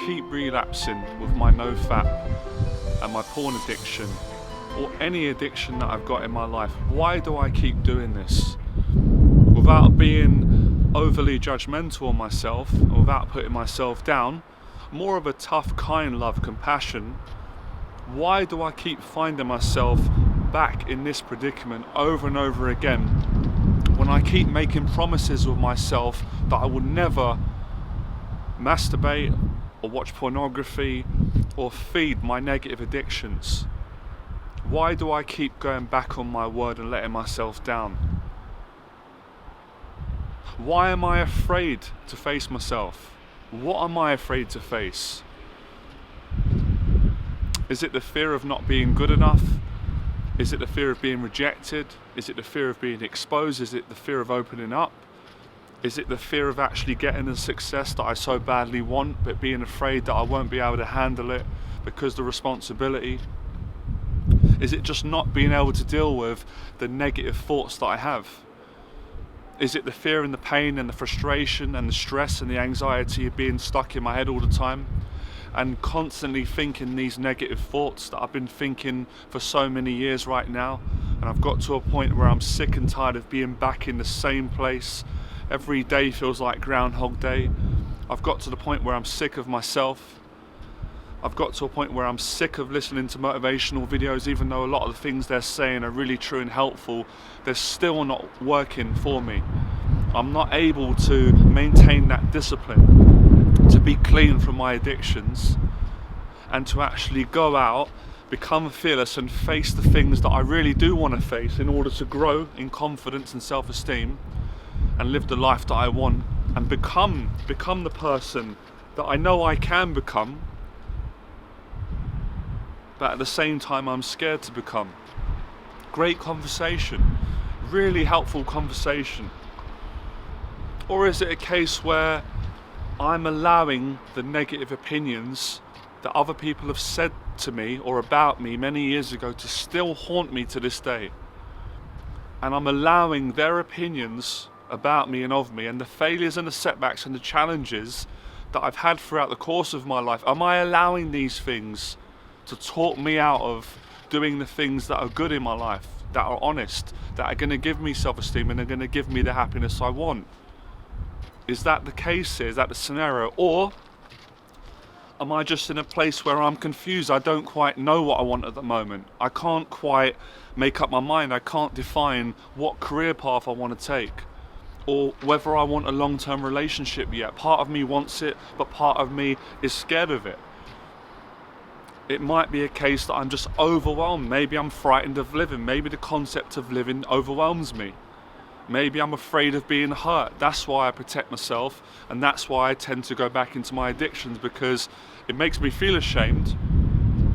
keep relapsing with my Nofap and my porn addiction, or any addiction that I've got in my life? Why do I keep doing this? Without being overly judgmental on myself, or without putting myself down, more of a tough, kind, love, compassion. Why do I keep finding myself back in this predicament over and over again, when I keep making promises with myself that I will never masturbate or watch pornography or feed my negative addictions? Why do I keep going back on my word and letting myself down? Why am I afraid to face myself? What am I afraid to face? Is it the fear of not being good enough? Is it the fear of being rejected? Is it the fear of being exposed? Is it the fear of opening up? Is it the fear of actually getting the success that I so badly want, but being afraid that I won't be able to handle it because of the responsibility? Is it just not being able to deal with the negative thoughts that I have? Is it the fear and the pain and the frustration and the stress and the anxiety of being stuck in my head all the time and constantly thinking these negative thoughts that I've been thinking for so many years right now? And I've got to a point where I'm sick and tired of being back in the same place. Every day feels like Groundhog Day. I've got to the point where I'm sick of myself. I've got to a point where I'm sick of listening to motivational videos, even though a lot of the things they're saying are really true and helpful. They're still not working for me. I'm not able to maintain that discipline to be clean from my addictions and to actually go out, become fearless and face the things that I really do want to face in order to grow in confidence and self-esteem and live the life that I want and become the person that I know I can become, but at the same time I'm scared to become. Great conversation, really helpful conversation. Or is it a case where I'm allowing the negative opinions that other people have said to me or about me many years ago to still haunt me to this day? And I'm allowing their opinions about me and of me and the failures and the setbacks and the challenges that I've had throughout the course of my life, am I allowing these things to talk me out of doing the things that are good in my life, that are honest, that are going to give me self-esteem and are going to give me the happiness I want? Is that the case here? Is that the scenario? Or am I just in a place where I'm confused? I don't quite know what I want at the moment. I can't quite make up my mind. I can't define what career path I want to take or whether I want a long-term relationship yet. Part of me wants it, but part of me is scared of it. It might be a case that I'm just overwhelmed. Maybe I'm frightened of living. Maybe the concept of living overwhelms me. Maybe I'm afraid of being hurt. That's why I protect myself, and that's why I tend to go back into my addictions, because it makes me feel ashamed.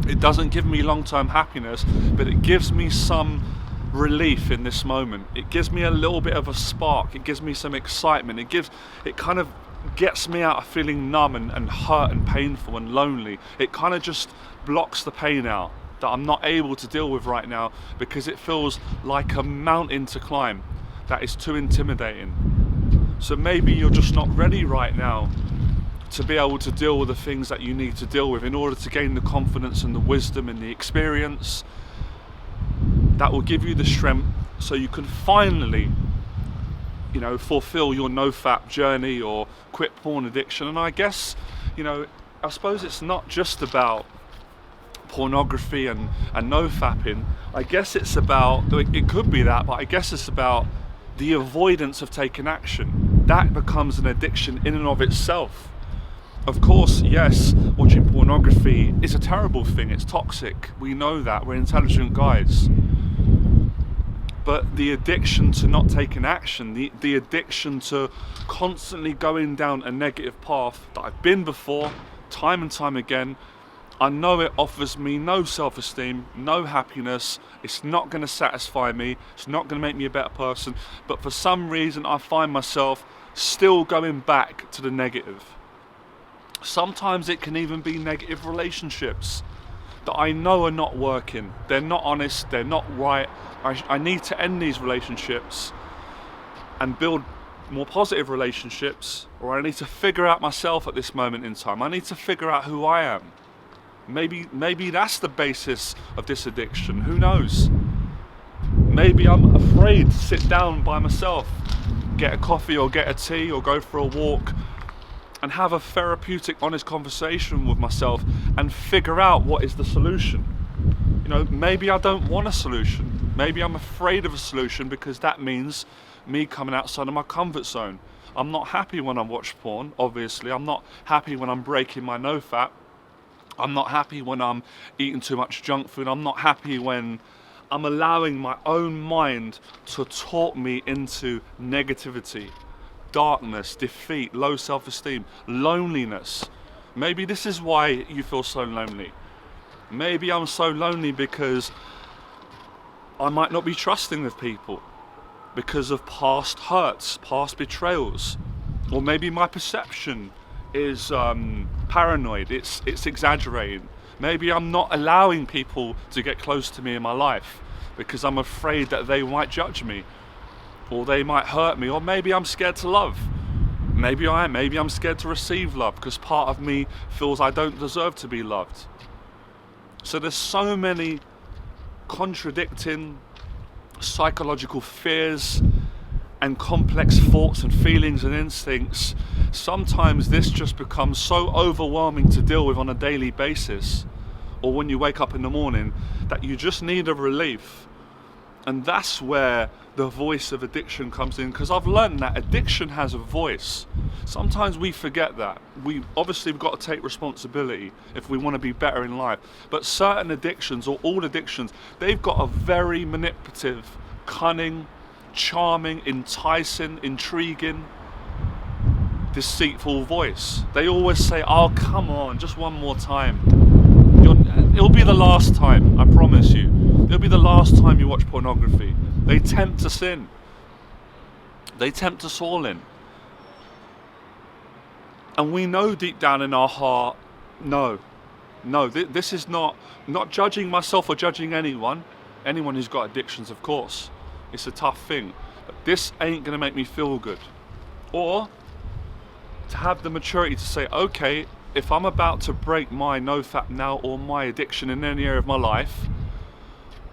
It doesn't give me long-term happiness, but it gives me some relief in this moment. It gives me a little bit of a spark. It gives me some excitement. It kind of gets me out of feeling numb and hurt and painful and lonely. It kind of just blocks the pain out that I'm not able to deal with right now, because it feels like a mountain to climb that is too intimidating. So maybe you're just not ready right now to be able to deal with the things that you need to deal with in order to gain the confidence and the wisdom and the experience that will give you the strength so you can finally, fulfill your Nofap journey or quit porn addiction. And I guess, I suppose it's not just about pornography and Nofapping. I guess it's about, it could be that, but I guess it's about the avoidance of taking action. That becomes an addiction in and of itself. Of course, yes, watching pornography is a terrible thing. It's toxic. We know that. We're intelligent guys. But the addiction to not taking action, the addiction to constantly going down a negative path that I've been before, time and time again, I know it offers me no self-esteem, no happiness. It's not going to satisfy me. It's not going to make me a better person. But for some reason, I find myself still going back to the negative. Sometimes it can even be negative relationships that I know are not working. They're not honest. They're not right. I need to end these relationships and build more positive relationships, or I need to figure out myself at this moment in time. I need to figure out who I am. Maybe that's the basis of this addiction. Who knows? Maybe I'm afraid to sit down by myself, get a coffee or get a tea or go for a walk and have a therapeutic, honest conversation with myself and figure out what is the solution. You know, maybe I don't want a solution. Maybe I'm afraid of a solution because that means me coming outside of my comfort zone. I'm not happy when I watch porn, obviously. I'm not happy when I'm breaking my Nofap. I'm not happy when I'm eating too much junk food. I'm not happy when I'm allowing my own mind to talk me into negativity, darkness, defeat, low self-esteem, loneliness. Maybe this is why you feel so lonely. Maybe I'm so lonely because I might not be trusting of people because of past hurts, past betrayals. Or maybe my perception is paranoid, it's exaggerating. Maybe I'm not allowing people to get close to me in my life because I'm afraid that they might judge me or they might hurt me, or maybe I'm scared to love. Maybe I am. Maybe I'm scared to receive love because part of me feels I don't deserve to be loved. So there's so many contradicting psychological fears and complex thoughts and feelings and instincts. Sometimes this just becomes so overwhelming to deal with on a daily basis, or when you wake up in the morning, that you just need a relief. And that's where the voice of addiction comes in, because I've learned that addiction has a voice. Sometimes we forget that. We've got to take responsibility if we want to be better in life. But certain addictions, or all addictions, they've got a very manipulative, cunning, charming, enticing, intriguing, deceitful voice. They always say, oh, come on, just one more time. It'll be the last time, I promise you. It'll be the last time you watch pornography. They tempt us in. They tempt us all in. And we know deep down in our heart, no, this is not judging myself or judging anyone who's got addictions, of course. It's a tough thing, but this ain't gonna make me feel good. Or to have the maturity to say, okay, if I'm about to break my Nofap now or my addiction in any area of my life,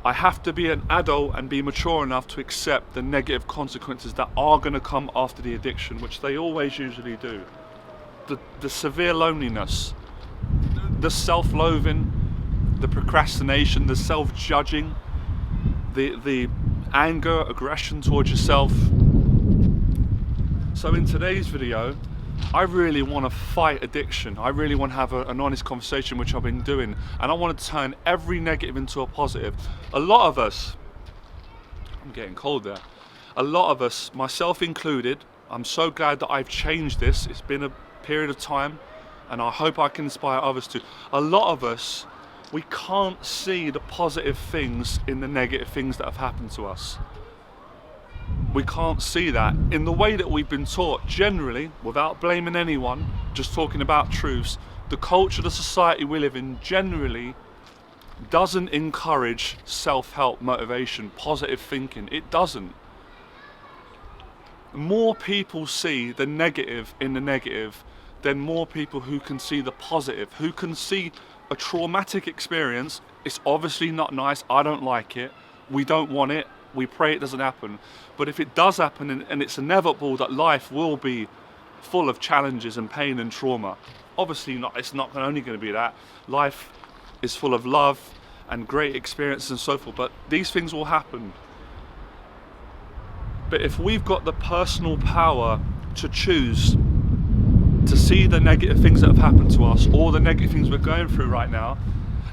I have to be an adult and be mature enough to accept the negative consequences that are gonna come after the addiction, which they always usually do. The severe loneliness, the self-loathing, the procrastination, the self-judging, the anger, aggression towards yourself. So in today's video, I really want to fight addiction. I really want to have an honest conversation, which I've been doing, and I want to turn every negative into a positive. A lot of us, I'm getting cold there, a lot of us, myself included, I'm so glad that I've changed this. It's been a period of time, and I hope I can inspire others too. A lot of us, we can't see the positive things in the negative things that have happened to us. We can't see that in the way that we've been taught. Generally, without blaming anyone, just talking about truths, the culture, the society we live in generally doesn't encourage self-help, motivation, positive thinking. It doesn't. More people see the negative in the negative than more people who can see the positive, who can see a traumatic experience. It's obviously not nice. I don't like it. We don't want it. We pray it doesn't happen. But if it does happen, and it's inevitable that life will be full of challenges and pain and trauma. Obviously not, it's not only going to be that. Life is full of love and great experiences and so forth, but these things will happen. But if we've got the personal power to choose to see the negative things that have happened to us, or the negative things we're going through right now,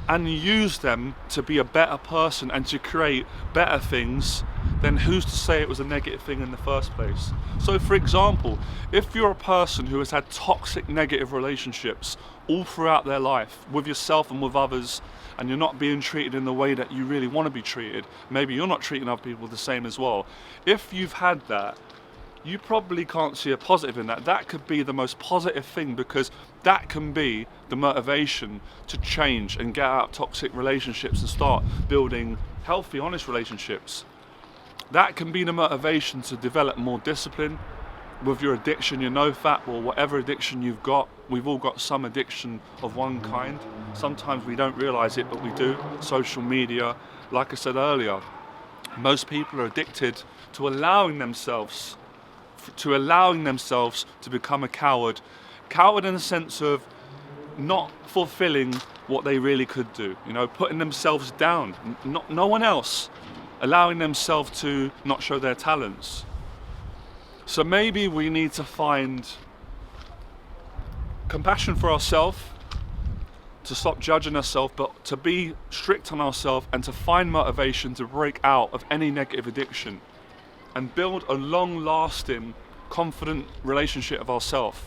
and use them to be a better person and to create better things, then who's to say it was a negative thing in the first place? So for example, if you're a person who has had toxic negative relationships all throughout their life, with yourself and with others, and you're not being treated in the way that you really want to be treated, maybe you're not treating other people the same as well. If you've had that, you probably can't see a positive in that. That could be the most positive thing, because that can be the motivation to change and get out of toxic relationships and start building healthy, honest relationships. That can be the motivation to develop more discipline, with your addiction, your Nofap, or whatever addiction you've got. We've all got some addiction of one kind. Sometimes we don't realise it, but we do. Social media, like I said earlier, most people are addicted to allowing themselves to become a coward. Coward in the sense of not fulfilling what they really could do, putting themselves down, no one else, allowing themselves to not show their talents. So maybe we need to find compassion for ourselves, to stop judging ourselves, but to be strict on ourselves and to find motivation to break out of any negative addiction and build a long-lasting, confident relationship of ourselves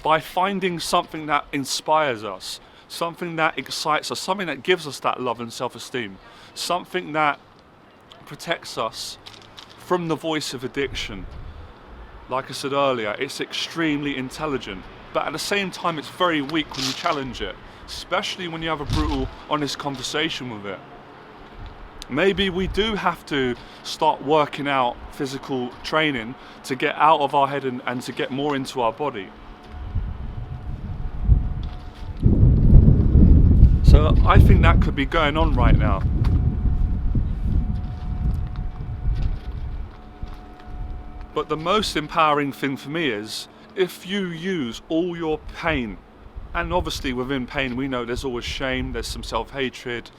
by finding something that inspires us, something that excites us, something that gives us that love and self-esteem, something that protects us from the voice of addiction. Like I said earlier, it's extremely intelligent, but at the same time it's very weak when you challenge it, especially when you have a brutal, honest conversation with it. Maybe we do have to start working out physical training to get out of our head and to get more into our body. So I think that could be going on right now. But the most empowering thing for me is if you use all your pain, and obviously within pain we know there's always shame, there's some self-hatred,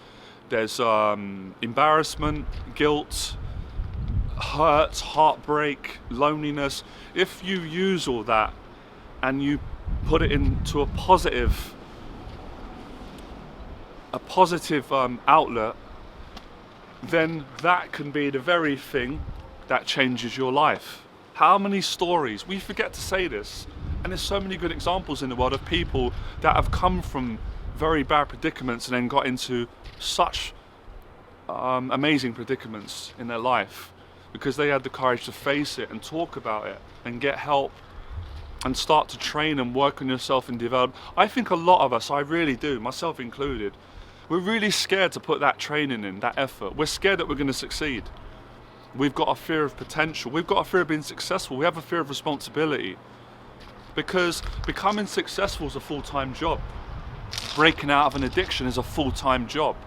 there's embarrassment, guilt, hurt, heartbreak, loneliness. If you use all that and you put it into a positive outlet, then that can be the very thing that changes your life. How many stories, we forget to say this, and there's so many good examples in the world of people that have come from very bad predicaments and then got into such amazing predicaments in their life because they had the courage to face it and talk about it and get help and start to train and work on yourself and develop. I think a lot of us, I really do, myself included, we're really scared to put that training in, that effort. We're scared that we're going to succeed. We've got a fear of potential. We've got a fear of being successful. We have a fear of responsibility. Because becoming successful is a full-time job. Breaking out of an addiction is a full-time job.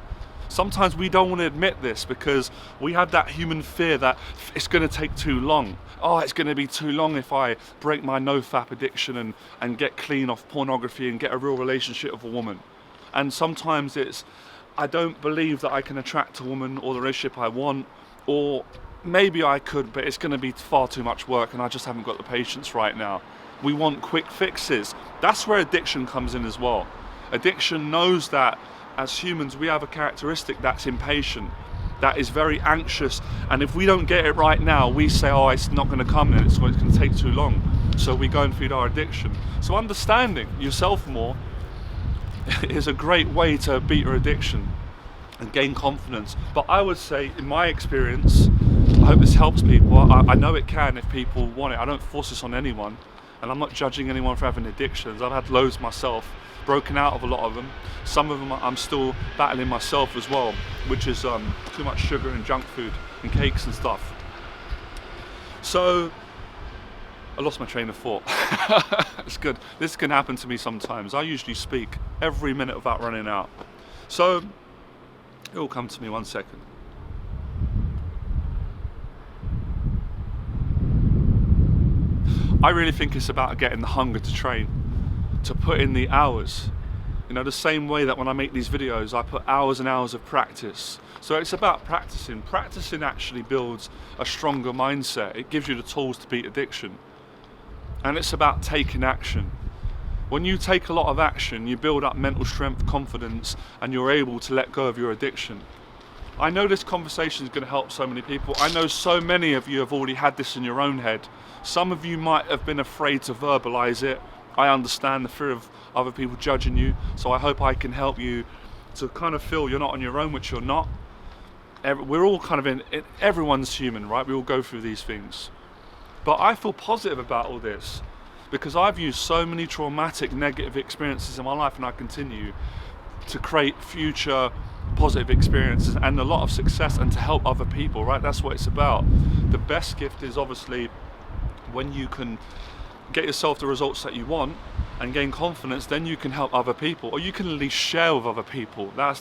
Sometimes we don't want to admit this because we have that human fear that it's going to take too long. Oh, it's going to be too long if I break my Nofap addiction and get clean off pornography and get a real relationship with a woman. And sometimes it's, I don't believe that I can attract a woman or the relationship I want, or maybe I could, but it's going to be far too much work and I just haven't got the patience right now. We want quick fixes. That's where addiction comes in as well. Addiction knows that as humans we have a characteristic that's impatient, that is very anxious, and if we don't get it right now, we say, oh, it's not going to come then, it's going to take too long. So we go and feed our addiction. So understanding yourself more is a great way to beat your addiction and gain confidence. But I would say, in my experience, I hope this helps people. I know it can if people want it. I don't force this on anyone, and I'm not judging anyone for having addictions. I've had loads myself, broken out of a lot of them. Some of them I'm still battling myself as well, which is too much sugar and junk food and cakes and stuff. So I lost my train of thought. It's good. This can happen to me sometimes. I usually speak every minute without running out. So it will come to me, 1 second. I really think it's about getting the hunger to train, to put in the hours. The same way that when I make these videos, I put hours and hours of practice. So it's about practicing. Practicing actually builds a stronger mindset. It gives you the tools to beat addiction. And it's about taking action. When you take a lot of action, you build up mental strength, confidence, and you're able to let go of your addiction. I know this conversation is going to help so many people. I know so many of you have already had this in your own head. Some of you might have been afraid to verbalize it. I understand the fear of other people judging you, so I hope I can help you to kind of feel you're not on your own, which you're not. We're all kind of everyone's human, right? We all go through these things. But I feel positive about all this because I've used so many traumatic, negative experiences in my life, and I continue to create future positive experiences and a lot of success and to help other people, right? That's what it's about. The best gift is obviously when you can get yourself the results that you want and gain confidence, then you can help other people, or you can at least share with other people. That's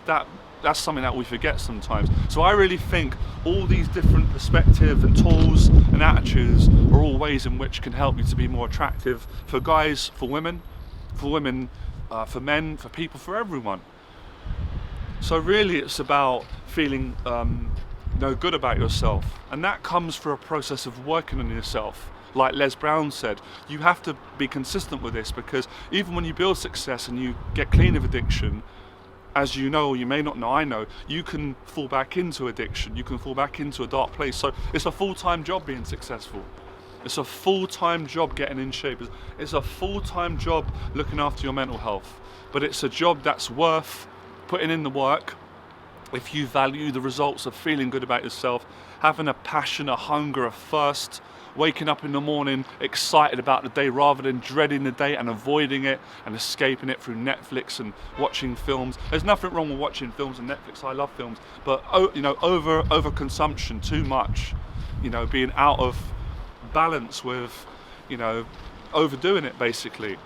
something that we forget sometimes. So I really think all these different perspectives and tools and attitudes are all ways in which can help you to be more attractive for guys, for women, for men, for people, for everyone. So really it's about feeling good about yourself, and that comes through a process of working on yourself. Like Les Brown said, you have to be consistent with this, because even when you build success and you get clean of addiction, as you know, or you may not know, I know, you can fall back into addiction, you can fall back into a dark place. So it's a full-time job being successful. It's a full-time job getting in shape. It's a full-time job looking after your mental health. But it's a job that's worth putting in the work if you value the results of feeling good about yourself, having a passion, a hunger, a thirst, waking up in the morning excited about the day rather than dreading the day and avoiding it and escaping it through Netflix and watching films. There's nothing wrong with watching films and Netflix. I love films, but over consumption, too much, being out of balance with, overdoing it basically.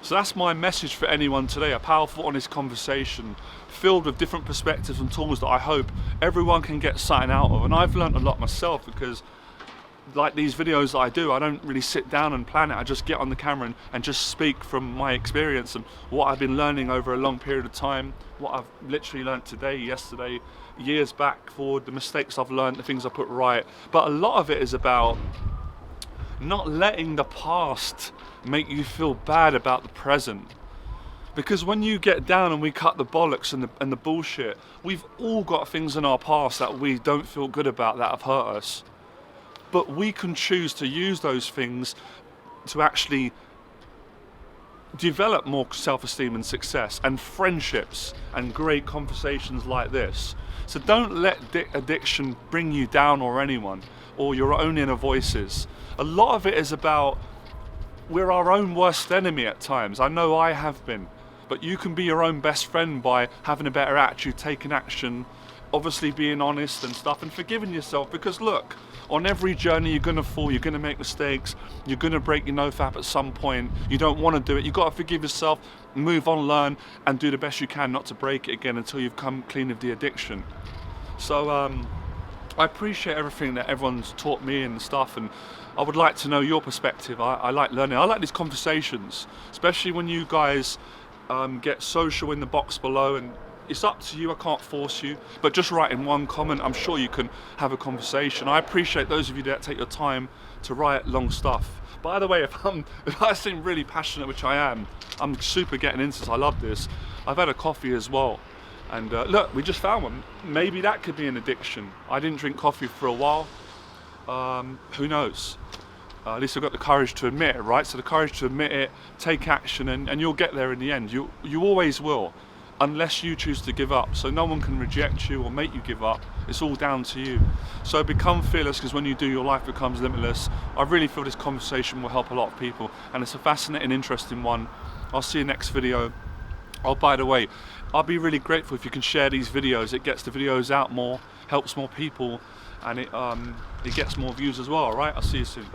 So that's my message for anyone today, a powerful, honest conversation filled with different perspectives and tools that I hope everyone can get something out of. And I've learned a lot myself, because like these videos that I do, I don't really sit down and plan it. I just get on the camera and just speak from my experience and what I've been learning over a long period of time, what I've literally learned today, yesterday, years back, forward, the mistakes I've learned, the things I put right. But a lot of it is about not letting the past make you feel bad about the present. Because when you get down and we cut the bollocks and the bullshit, we've all got things in our past that we don't feel good about, that have hurt us. But we can choose to use those things to actually develop more self-esteem and success and friendships and great conversations like this. So don't let addiction bring you down, or anyone, or your own inner voices. A lot of it is about, we're our own worst enemy at times. I know I have been. But you can be your own best friend by having a better attitude, taking action, obviously being honest and stuff, and forgiving yourself. Because look, on every journey you're going to fall, you're going to make mistakes, you're going to break your Nofap at some point. You don't want to do it. You've got to forgive yourself, move on, learn, and do the best you can not to break it again until you've come clean of the addiction. So I appreciate everything that everyone's taught me and stuff, and I would like to know your perspective. I like learning. I like these conversations, especially when you guys get social in the box below, and it's up to you. I can't force you, but just write in one comment. I'm sure you can have a conversation. I appreciate those of you that take your time to write long stuff. By the way, if I seem really passionate, which I am, I'm super getting into this. I love this. I've had a coffee as well, and look, we just found one. Maybe that could be an addiction. I didn't drink coffee for a while. Who knows? At least I've got the courage to admit it, right? So the courage to admit it, take action, and you'll get there in the end. You always will, unless you choose to give up. So no one can reject you or make you give up. It's all down to you. So become fearless, because when you do, your life becomes limitless. I really feel this conversation will help a lot of people, and it's a fascinating, interesting one. I'll see you next video. Oh, by the way, I'll be really grateful if you can share these videos. It gets the videos out more, helps more people, and it gets more views as well. All right, I'll see you soon.